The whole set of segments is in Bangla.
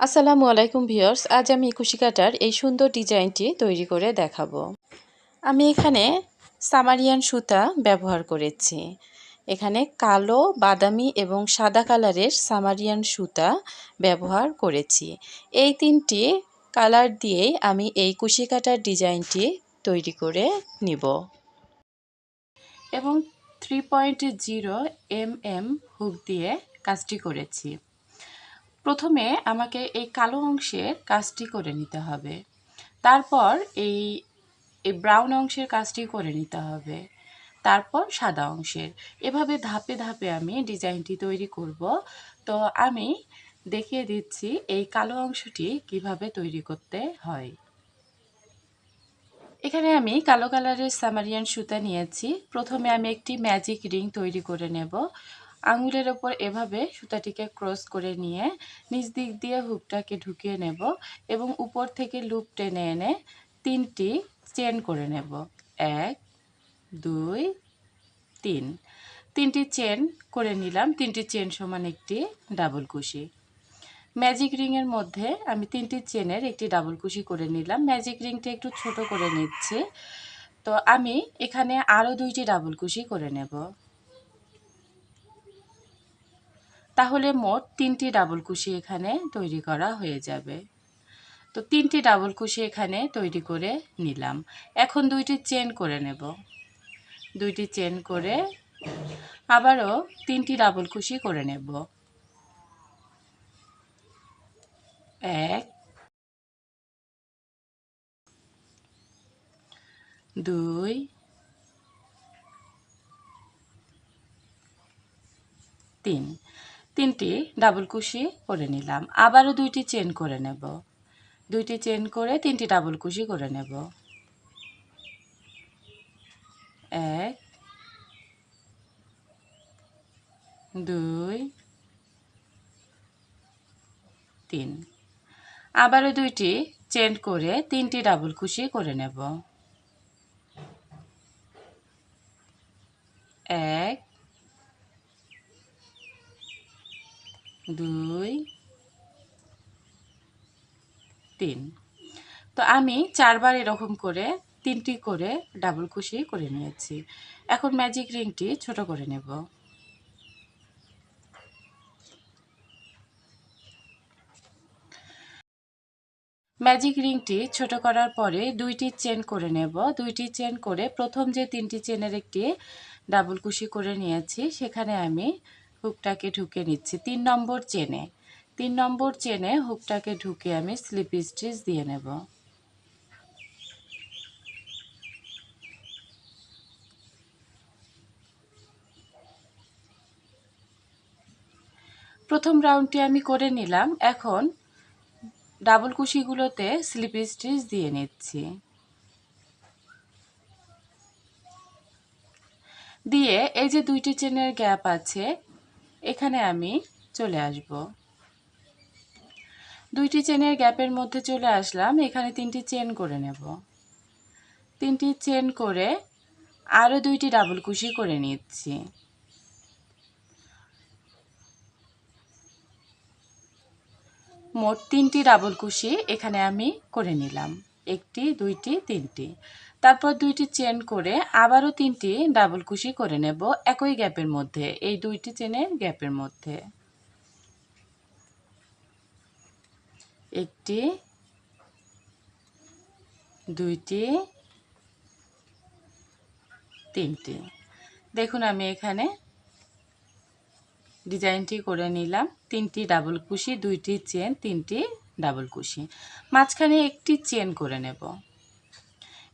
আসসালামু আলাইকুম ভিউয়ার্স, আজ আমি কুশি কাটার এই সুন্দর ডিজাইনটি তৈরি করে দেখাবো। আমি এখানে সামারিয়ান সুতা ব্যবহার করেছি। এখানে কালো, বাদামি এবং সাদা কালারের সামারিয়ান সুতা ব্যবহার করেছি। এই তিনটি কালার দিয়েই আমি এই কুশি কাটার ডিজাইনটি তৈরি করে নিব এবং 3.0 mm হুক দিয়ে কাজটি করেছি। প্রথমে আমাকে এই কালো অংশের কাজটি করে নিতে হবে, তারপর এই ব্রাউন অংশের কাজটি করে নিতে হবে, তারপর সাদা অংশের। এভাবে ধাপে ধাপে আমি ডিজাইনটি তৈরি করব। তো আমি দেখিয়ে দিচ্ছি এই কালো অংশটি কিভাবে তৈরি করতে হয়। এখানে আমি কালো কালারের সামারিয়ান সুতা নিয়েছি। প্রথমে আমি একটি ম্যাজিক রিং তৈরি করে নেব। আঙুলের ওপর এভাবে সুতাটিকে ক্রস করে নিয়ে নিচ দিক দিয়ে হুকটাকে ঢুকিয়ে নেব এবং উপর থেকে লুপ টেনে এনে 3টি চেন করে নেব। 1 2 3। 3টি চেন করে নিলাম। 3টি চেন সমান একটি ডাবল কুশি। ম্যাজিক রিংয়ের মধ্যে আমি 3টি চেনের একটি ডাবল কুশি করে নিলাম। ম্যাজিক রিংটা একটু ছোট করে নিচ্ছি। তো আমি এখানে আরও 2টি ডাবল কুশি করে নেব। তাহলে মোট 3টি ডাবল কুশি এখানে তৈরি করা হয়ে যাবে। তো 3টি ডাবল কুশি এখানে তৈরি করে নিলাম। এখন 2টি চেন করে নেব। 2টি চেন করে আবারও 3টি ডাবল কুশি করে নেব। 1 2 3। 3টি ডাবল কুশি করে নিলাম। আবারও 2টি চেন করে নেব। 2টি চেন করে 3টি ডাবল কুশি করে নেব। 1 2 3। আবারও 2টি চেন করে 3টি ডাবল কুশি করে নেব। 1 2 3। তো আমি 4বার এরকম করে 3টি করে ডাবল কুশি করে নিয়েছি। এখন ম্যাজিক রিংটি ছোট করে নেব। ম্যাজিক রিংটি ছোট করার পরে 2টি চেন করে নেব। 2টি চেন করে প্রথম যে 3টি চেনের একটি ডাবল কুশি করে নিয়েছি সেখানে আমি হুকটাকে ঢুকে নিচ্ছি 3 নম্বর চেনে। 3 নম্বর চেনে হুকটাকে ঢুকে আমি স্লিপ স্টিচ দিয়ে নেব। প্রথম রাউন্ডটি আমি করে নিলাম। এখন ডাবল কুশিগুলোতে স্লিপ স্টিচ দিয়ে নিচ্ছি। দিয়ে এই যে 2টি চেনের গ্যাপ আছে এখানে আমি চলে আসব। 2টি চেনের গ্যাপের মধ্যে চলে আসলাম। এখানে 3টি চেন করে নেব। 3টি চেন করে আরও 2টি ডাবল কুশি করে নিচ্ছি। মোট 3টি ডাবল কুশি এখানে আমি করে নিলাম। 1টি 2টি 3টি। তারপর 2টি চেন করে আবারও 3টি ডাবল কুশি করে নেব একই গ্যাপের মধ্যে, এই 2টি চেনের গ্যাপের মধ্যে। 1টি 2টি 3টি। দেখুন আমি এখানে ডিজাইনটি করে নিলাম। 3টি ডাবল কুশি, 2টি চেন, 3টি ডাবল কুশি। মাঝখানে একটি চেন করে নেব।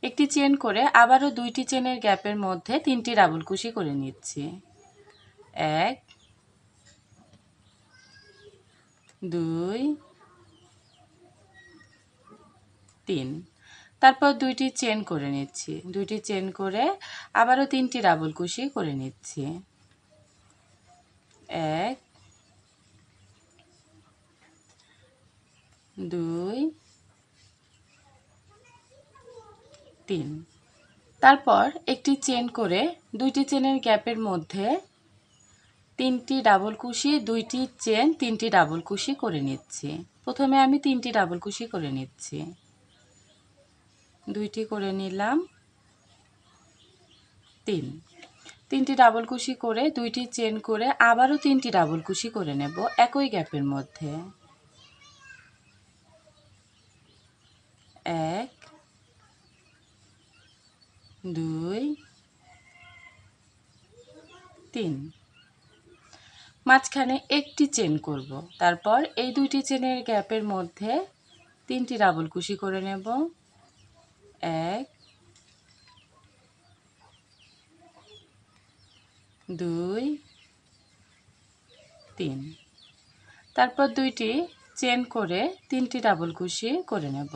একটি চেন করে আবারও 2টি চেনের গ্যাপের মধ্যে 3টি ডাবল কুশি করে নিচ্ছি। 1 2 3। তারপর 2টি চেন করে নিচ্ছি। 2টি চেন করে আবারও 3টি ডাবল কুশি করে নিচ্ছি। 1 2 3। তারপর একটি চেন করে 2টি চেনের গ্যাপের মধ্যে 3টি ডাবল কুশি, 2টি চেন, 3টি ডাবল কুশি করে নিচ্ছি। প্রথমে আমি 3টি ডাবল কুশি করে নিচ্ছি, 2টি করে নিলাম, 3টি ডাবল কুশি করে 2টি চেন করে আবারও 3টি ডাবল কুশি করে নেব একই গ্যাপের মধ্যে। 1 2 3, মাঝখানে একটি চেন করব, তারপর এই 2টি চেনের গ্যাপের মধ্যে 3টি ডাবল কুশি করে নেব, 1 2 3, তারপর 2টি চেন করে 3টি ডাবল কুশি করে নেব,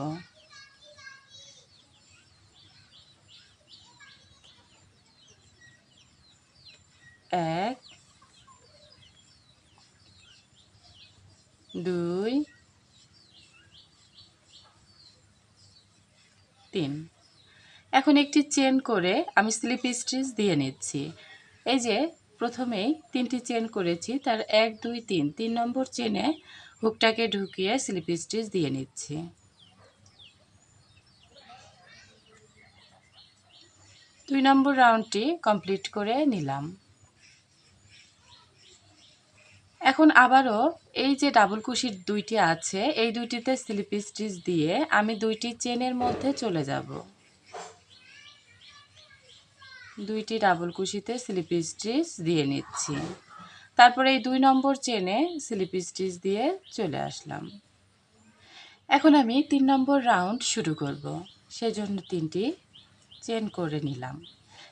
1 2 3। এখন একটি চেন করে আমি স্লিপ স্টিচ দিয়ে নিচ্ছি। এই যে প্রথমেই 3টি চেন করেছি, তার 1 2 3, 3 নম্বর চেনে হুকটাকে ঢুকিয়ে স্লিপ স্টিচ দিয়ে নিচ্ছি। দুই নম্বর রাউন্ডটি কমপ্লিট করে নিলাম। এখন আবারও এই যে ডাবল কুশির 2টি আছে, এই 2টিতে স্লিপ স্টিচ দিয়ে আমি 2টি চেনের মধ্যে চলে যাব। 2টি ডাবল কুশিতে স্লিপ স্টিচ দিয়ে নিচ্ছি, তারপরে এই 2 নম্বর চেনে স্লিপ স্টিচ দিয়ে চলে আসলাম। এখন আমি 3 নম্বর রাউন্ড শুরু করব, সেজন্য 3টি চেন করে নিলাম।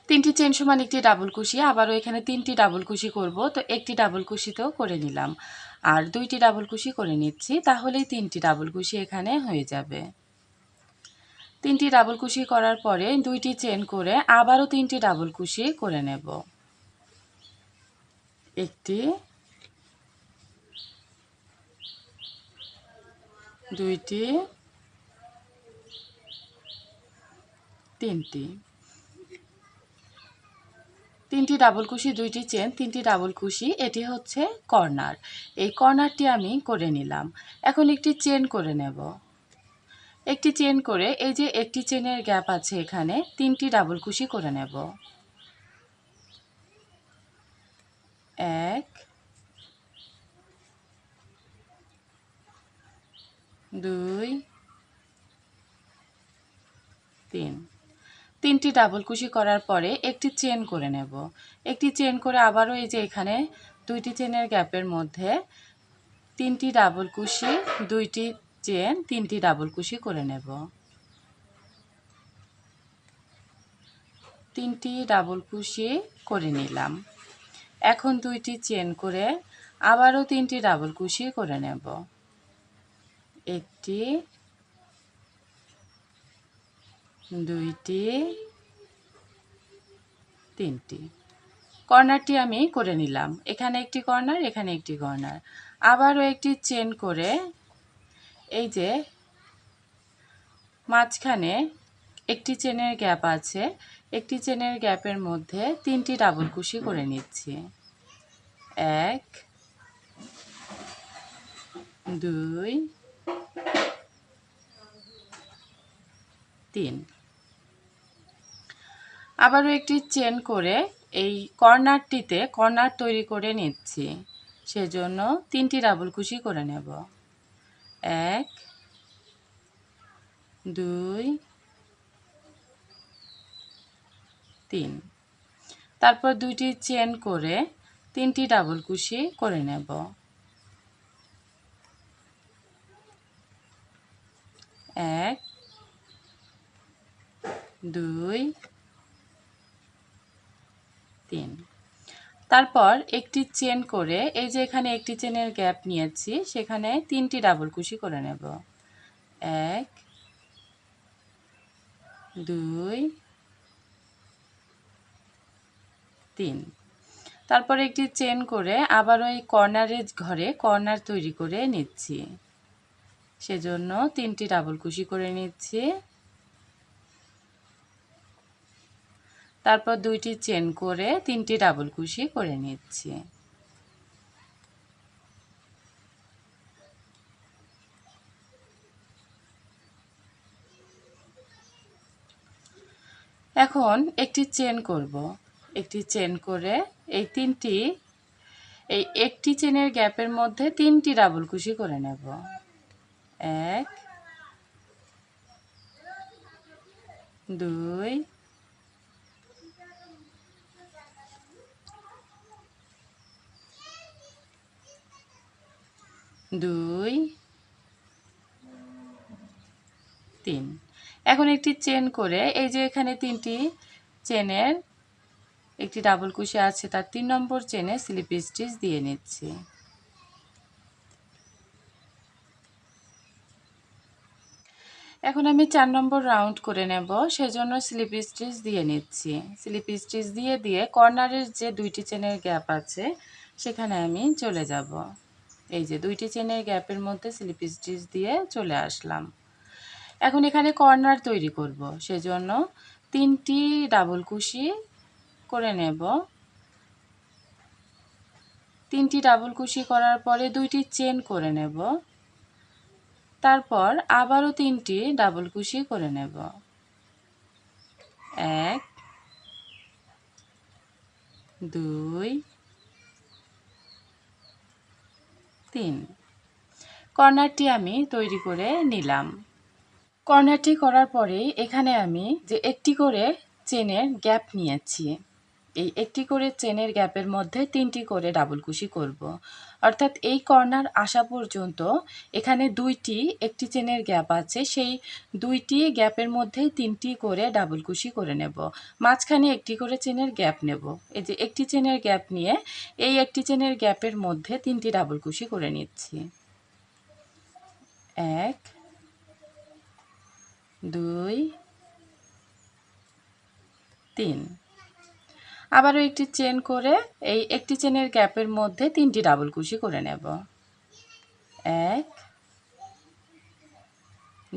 3টি চেন সমান একটি ডাবল কুশি, আবারও এখানে 3টি ডাবল কুশি করব, তো একটি ডাবল কুশিতেও করে নিলাম আর 2টি ডাবল কুশি করে নিচ্ছি, তাহলেই 3টি ডাবল কুশি এখানে হয়ে যাবে। 3টি ডাবল কুশি করার পরে 2টি চেন করে আবারও 3টি ডাবল কুশি করে নেব, একটি 2টি 3টি, 3টি ডাবল কুশি 2টি চেন 3টি ডাবল কুশি, এটি হচ্ছে কর্নার। এই কর্নারটি আমি করে নিলাম। এখন একটি চেন করে নেব, একটি চেন করে এই যে একটি চেনের গ্যাপ আছে এখানে 3টি ডাবল কুশি করে নেব, 1 2 3, 3টি ডাবল কুশি করার পরে একটি চেন করে নেব, একটি চেন করে আবারও এই যে এখানে 2টি চেনের গ্যাপের মধ্যে 3টি ডাবল কুশি 2টি চেন 3টি ডাবল কুশি করে নেব, 3টি ডাবল কুশি করে নিলাম। এখন 2টি চেন করে আবারও 3টি ডাবল কুশি করে নেব, একটি 2টি 3টি, কর্নারটি আমি করে নিলাম। এখানে একটি কর্নার, এখানে একটি কর্নার, আবারও একটি চেন করে এই যে মাঝখানে একটি চেনের গ্যাপ আছে, একটি চেনের গ্যাপের মধ্যে 3টি ডাবল কুশি করে নিচ্ছি, 1 2 3, আবারও একটি চেন করে এই কর্নারটিতে কর্নার তৈরি করে নিচ্ছি, সেজন্য 3টি ডাবল কুশি করে নেব, 1 2 3, তারপর 2টি চেন করে 3টি ডাবল কুশি করে নেব, 1 2 3, তারপর একটি চেন করে এই যে এখানে একটি চেনের গ্যাপ নিয়েছি, সেখানে 3টি ডাবল কুশি করে নেব, 1 2 3, তারপর একটি চেন করে আবারও এই কর্নারের ঘরে কর্নার তৈরি করে নিচ্ছি, সেজন্য 3টি ডাবল কুশি করে নিচ্ছি, তারপর 2টি চেন করে 3টি ডাবল কুশি করে নিচ্ছি। এখন একটি চেন করব। একটি চেন করে এই একটি চেনের গ্যাপের মধ্যে 3টি ডাবল কুশি করে নেব। 1 2 2 3। এখন একটি চেন করে এই যে এখানে 3টি চেনের একটি ডাবল কুশি আছে, তার 3 নম্বর চেনে স্লিপ স্টিচ দিয়ে নিচ্ছি। এখন আমি 4 নম্বর রাউন্ড করে নেব, সেজন্য স্লিপ স্টিচ দিয়ে নিচ্ছি। স্লিপ স্টিচ দিয়ে দিয়ে কর্নারের যে 2টি চেনের গ্যাপ আছে সেখানে আমি চলে যাব। এই যে 2টি চেনের গ্যাপের মধ্যে স্লিপ স্টিচ দিয়ে চলে আসলাম। এখন এখানে কর্নার তৈরি করব, সেজন্য 3টি ডাবল কুশি করে নেব। 3টি ডাবল কুশি করার পরে 2টি চেন করে নেব, তারপর আবারও 3টি ডাবল কুশি করে নেব। 1 2 3। কর্নারটি আমি তৈরি করে নিলাম। কর্নারটি করার পরে এখানে আমি যে একটি করে চেনের গ্যাপ নিয়েছি, এই একটি করে চেনের গ্যাপের মধ্যে 3টি করে ডাবল কুশি করব। অর্থাৎ এই কর্নার আসা পর্যন্ত এখানে 2টি একটি চেনের গ্যাপ আছে, সেই 2টি গ্যাপের মধ্যেই 3টি করে ডাবল কুশি করে নেব। মাঝখানে একটি করে চেনের গ্যাপ নেব। এই যে একটি চেনের গ্যাপ নিয়ে এই একটি চেনের গ্যাপের মধ্যে 3টি ডাবল কুশি করে নিচ্ছি। 1 2 3। আবারও একটি চেন করে এই একটি চেনের গ্যাপের মধ্যে 3টি ডাবল কুশি করে নেব। 1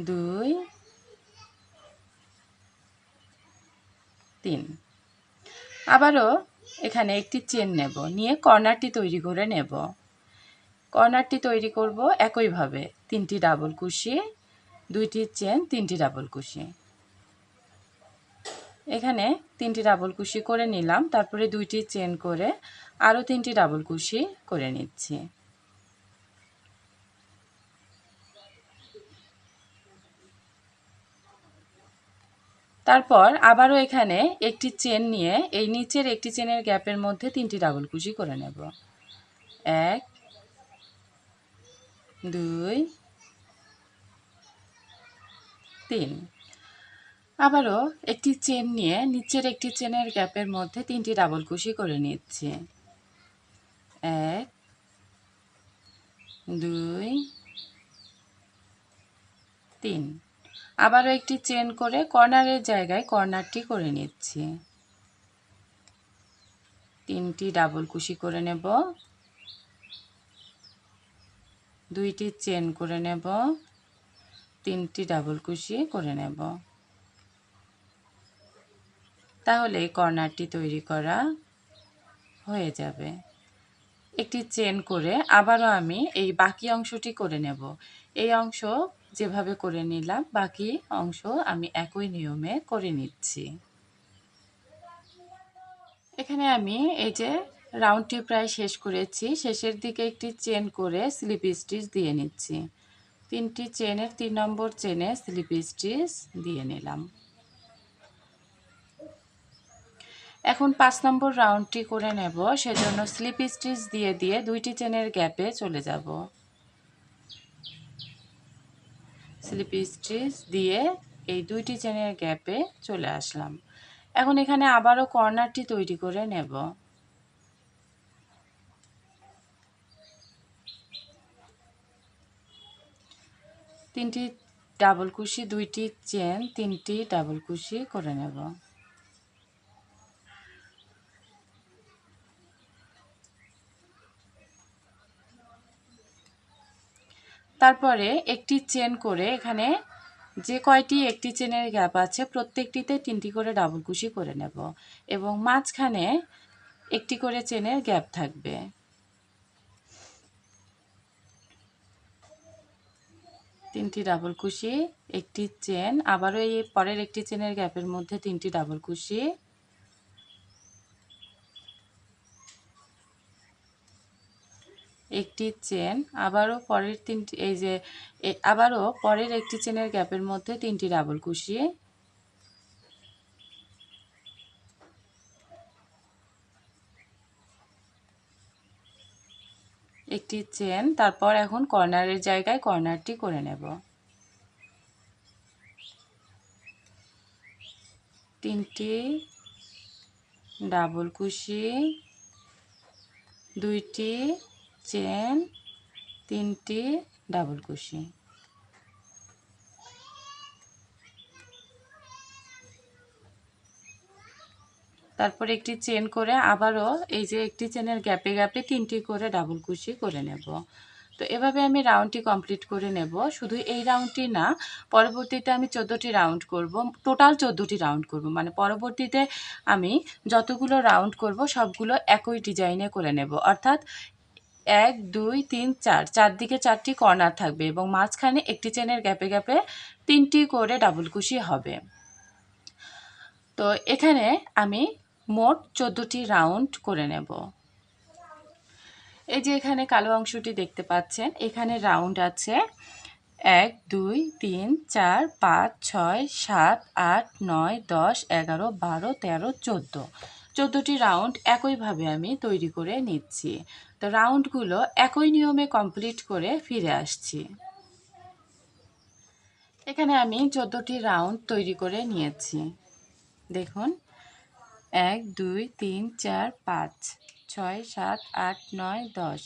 2 3। আবারও এখানে একটি চেন নেব, নিয়ে কর্নারটি তৈরি করে নেব। কর্নারটি তৈরি করব একইভাবে, 3টি ডাবল কুশি, 2টি চেন, 3টি ডাবল কুশি। এখানে 3টি ডাবল কুশি করে নিলাম, তারপরে 2টি চেন করে আরও 3টি ডাবল কুশি করে নিচ্ছি। তারপর আবারও এখানে একটি চেন নিয়ে এই নিচের একটি চেনের গ্যাপের মধ্যে 3টি ডাবল কুশি করে নেব। 1 2 3। আবারও একটি চেন নিয়ে নিচের একটি চেনের গ্যাপের মধ্যে 3টি ডাবল কুশি করে নিচ্ছি। 1 2 3। আবারও একটি চেন করে কর্নারের জায়গায় কর্নারটি করে নিচ্ছি। 3টি ডাবল কুশি করে নেব, 2টি চেন করে নেব, 3টি ডাবল কুশি করে নেব। তাহলে কর্নারটি তৈরি করা হয়ে যাবে। একটি চেন করে আবারও আমি এই বাকি অংশটি করে নেব। এই অংশ যেভাবে করে নিলাম, বাকি অংশ আমি একই নিয়মে করে নিচ্ছি। এখানে আমি এই যে রাউন্ডটি প্রায় শেষ করেছি, শেষের দিকে একটি চেন করে স্লিপ স্টিচ দিয়ে নিচ্ছি। 3টি চেনের 3 নম্বর চেনে স্লিপ স্টিচ দিয়ে নিলাম। এখন 5 নম্বর রাউন্ডটি করে নেব, সেজন্য স্লিপ স্টিচ দিয়ে দিয়ে 2টি চেনের গ্যাপে চলে যাব। স্লিপ স্টিচ দিয়ে এই 2টি চেনের গ্যাপে চলে আসলাম। এখন এখানে আবারও কর্নারটি তৈরি করে নেব। তিনটি ডাবল কুশি, 2টি চেন, 3টি ডাবল কুশি করে নেব। তারপরে একটি চেন করে এখানে যে কয়টি একটি চেনের গ্যাপ আছে প্রত্যেকটিতে 3টি করে ডাবল কুশি করে নেব এবং মাঝখানে একটি করে চেনের গ্যাপ থাকবে। 3টি ডাবল কুশি, একটি চেন, আবারও এই পরের একটি চেনের গ্যাপের মধ্যে 3টি ডাবল কুশি, একটি চেন, আবারও পরের তিনটি, এই যে আবারও পরের একটি চেনের গ্যাপের মধ্যে 3টি ডাবল কুশি, একটি চেন, তারপর এখন কর্নারের জায়গায় কর্নারটি করে নেব। 3টি ডাবল কুশি, 2টি চেন, 3টি ডাবল কুশি। তারপর একটি চেন করে আবারও এই যে একটি চেনের গ্যাপে গ্যাপে 3টি করে ডাবল কুশি করে নেব। তো এভাবে আমি রাউন্ডটি কমপ্লিট করে নেব। শুধু এই রাউন্ডটি না, পরবর্তীতে আমি 14টি রাউন্ড করব, টোটাল 14টি রাউন্ড করব। মানে পরবর্তীতে আমি যতগুলো রাউন্ড করব সবগুলো একই ডিজাইনে করে নেব। অর্থাৎ 1 2 3 4, চারদিকে 4টি কর্নার থাকবে এবং মাঝখানে একটি চেনের গ্যাপে গ্যাপে 3টি করে ডাবল কুশি হবে। তো এখানে আমি মোট 14টি রাউন্ড করে নেব। এই যে এখানে কালো অংশটি দেখতে পাচ্ছেন, এখানে রাউন্ড আছে 1 2 3 4 5 6 7 8 9 10 11 12 13 14। 14টি রাউন্ড একইভাবে আমি তৈরি করে নিচ্ছি। তো রাউন্ডগুলো একই নিয়মে কমপ্লিট করে ফিরে আসছি। এখানে আমি 14টি রাউন্ড তৈরি করে নিয়েছি। দেখুন, 1 2 3 4 5 6 7 8 9 10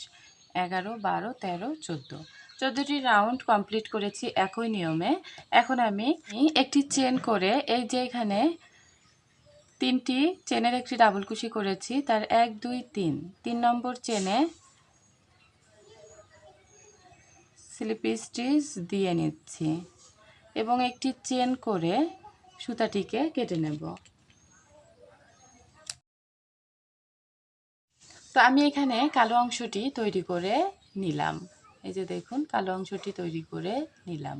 11 12 13 14। 14টি রাউন্ড কমপ্লিট করেছি একই নিয়মে। এখন আমি একটি চেন করে এই যে এখানে 3টি চেনের একটি ডাবল কুশি করেছি, তার 1 2 3 নম্বর চেনে স্লিপ স্টিচ দিয়ে নিচ্ছি এবং একটি চেন করে সুতাটিকে কেটে নেব। তো আমি এখানে কালো অংশটি তৈরি করে নিলাম। এই যে দেখুন, কালো অংশটি তৈরি করে নিলাম।